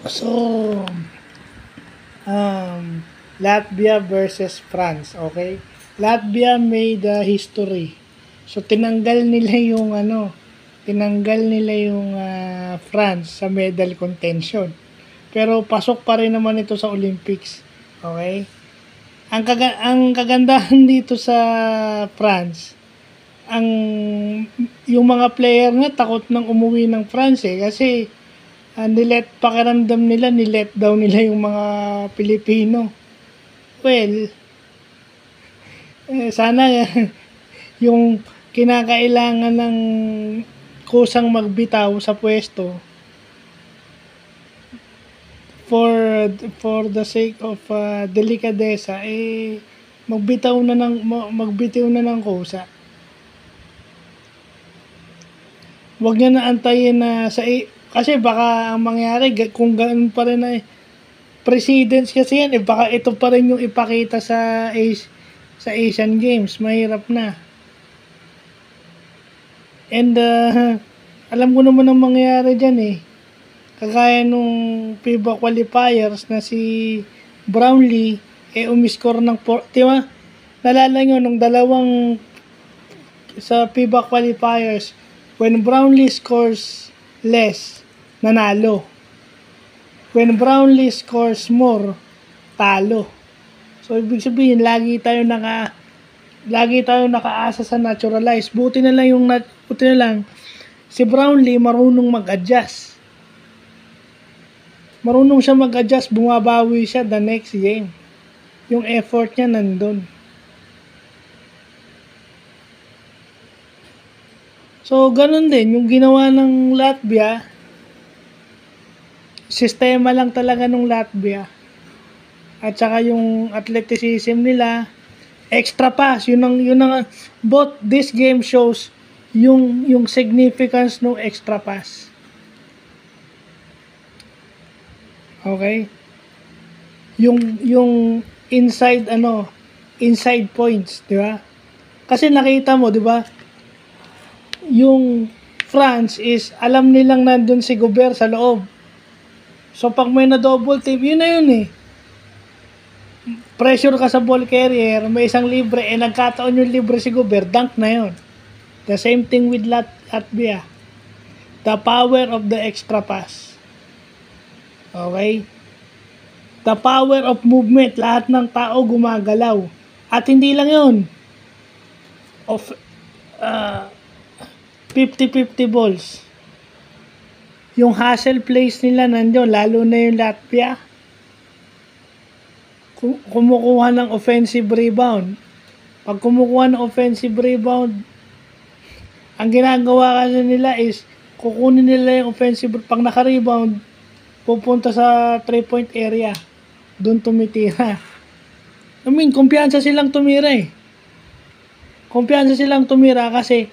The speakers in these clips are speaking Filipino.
So, Latvia versus France, okay? Latvia made history. So, tinanggal nila yung France sa medal contention. Pero pasok pa rin naman ito sa Olympics, okay? Ang kagandahan dito sa France, yung mga player nga takot nang umuwi ng France kasi pakiramdam nila, nilet down nila yung mga Pilipino. Well, sana yung kinakailangan ng kusang magbitaw sa pwesto for the sake of delikadesa, magbitaw na ng kusa. Huwag niya na antayin na kasi baka ang mangyari kung ganoon pa rin precedence kasi yan, baka ito pa rin yung ipakita sa Asian Games. Mahirap na. And alam ko naman ang mangyayari dyan kagaya nung FIBA qualifiers na si Brownlee umiscore ng diba? Nalala nyo nung dalawang sa FIBA qualifiers, when Brownlee scores less, nanalo. When Brownlee scores more, talo. So ibig sabihin lagi tayo nakaasa sa naturalize. Buti na lang si Brownlee marunong mag-adjust. Marunong siya mag-adjust, bumabawi siya the next game. Yung effort niya nandun. So, ganun din, yung ginawa ng Latvia, sistema lang talaga ng Latvia. At saka yung athleticism nila, extra pass, yun ang both this game shows yung significance ng extra pass. Okay? Yung inside points, di ba? Kasi nakita mo, di ba? Yung France is alam nilang nandun si Gobert sa loob. So pag may na double team, yun na yun pressure ka sa ball carrier, may isang libre, nagkataon yung libre si Gobert, dunk na yun. The same thing with Latvia. The power of the extra pass. Okay? The power of movement, lahat ng tao gumagalaw. At hindi lang yun. 50-50 balls. Yung hustle plays nila nandiyon, lalo na yung Latvia. Kumukuha ng offensive rebound. Pag kumukuha ng offensive rebound, ang ginagawa kasi nila is kukunin nila yung offensive, pag naka-rebound, pupunta sa 3-point area. Doon tumitira. Kumpiyansa silang tumira Kumpiyansa silang tumira kasi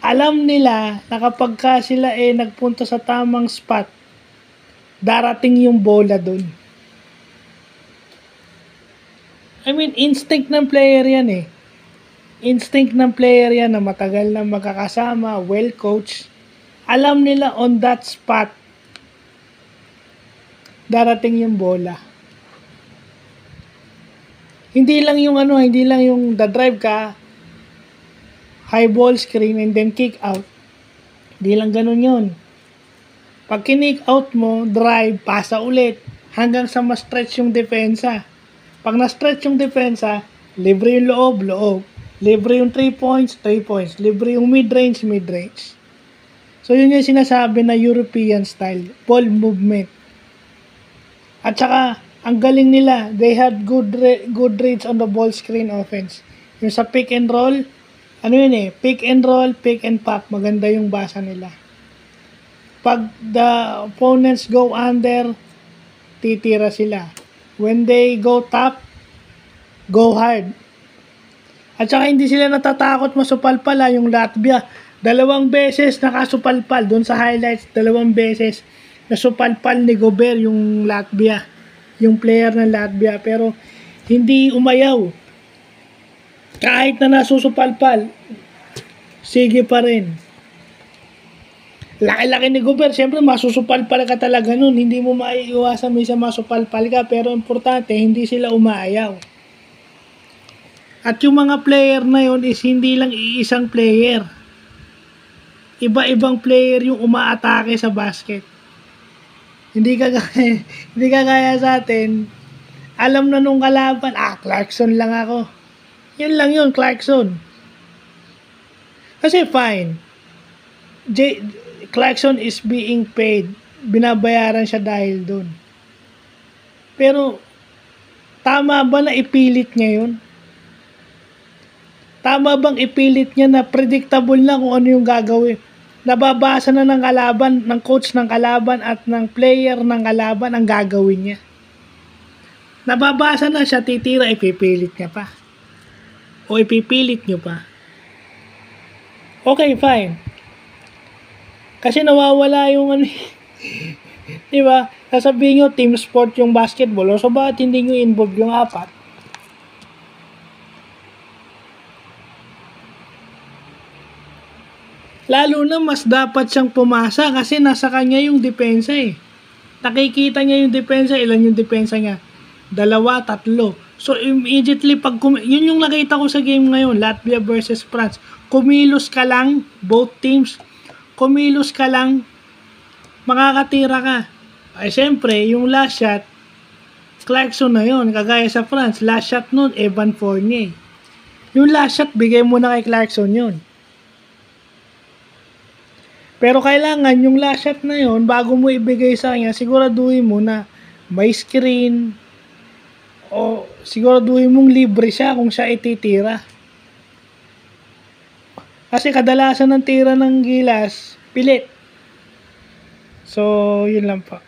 alam nila na kapag sila nagpunta sa tamang spot, darating yung bola doon. Instinct ng player yan Instinct ng player yan na matagal na magkakasama, well coached. Alam nila on that spot, darating yung bola. Hindi lang yung the drive ka, high ball screen and then kick out. Hindi lang ganun yun. Pag kick out mo, drive, pasa ulit hanggang sa ma-stretch yung depensa. Pag na-stretch yung depensa, libre yung loob. Libre yung 3 points. Libre yung mid-range. So yun yung sinasabi na European style, ball movement. At saka ang galing nila, they had good reads on the ball screen offense. Yung sa pick and roll, pick and roll, pick and pop, maganda yung basa nila. Pag the opponents go under, titira sila. When they go top, go hard. At saka hindi sila natatakot masupalpala yung Latvia. 2 beses nakasupalpal, doon sa highlights, 2 beses nasupalpal ni Gobert yung Latvia, yung player ng Latvia, pero hindi umayaw. Kahit na nasusupalpal, sige pa rin. Laki-laki ni Gobert, syempre masusupalpal ka talaga nun. Hindi mo maiiwasan minsan masupalpal ka, pero importante, hindi sila umaayaw. At yung mga player na yun is hindi lang iisang player. Iba-ibang player yung umaatake sa basket. Hindi kagaya, hindi kagaya sa atin, alam na nung kalaban, Clarkson lang ako. Yun lang yun, Clarkson. Kasi fine, Clarkson is being paid. Binabayaran siya dahil dun. Pero, tama ba na ipilit niya yun? Tama bang ipilit niya na predictable na kung ano yung gagawin? Nababasa na ng kalaban, ng coach ng kalaban at ng player ng kalaban ang gagawin niya. Nababasa na siya, titira, ipipilit niya pa. O ipipilit niyo pa. Okay, fine. Kasi nawawala yung ano, di ba? Sasabihin nyo, team sport yung basketball. O so bakit hindi nyo involve yung apat? Lalo na mas dapat siyang pumasa kasi nasa kanya yung depensa eh. Nakikita niya yung depensa, ilan yung depensa niya? 2, 3. So immediately pag yun yung nakita ko sa game ngayon, Latvia versus France. Kumilos ka lang, both teams, kumilos ka lang, makakatira ka. Ay syempre, yung last shot, Clarkson na yun, kagaya sa France, last shot nun, Evan Fournier. Yung last shot, bigay mo na kay Clarkson yun. Pero kailangan yung last shot na yun, bago mo ibigay sa kanya, siguraduhin mo na may screen, o siguraduhin mong libre siya kung siya ititira. Kasi kadalasan ng tira ng Gilas, pilit. So, yun lang po.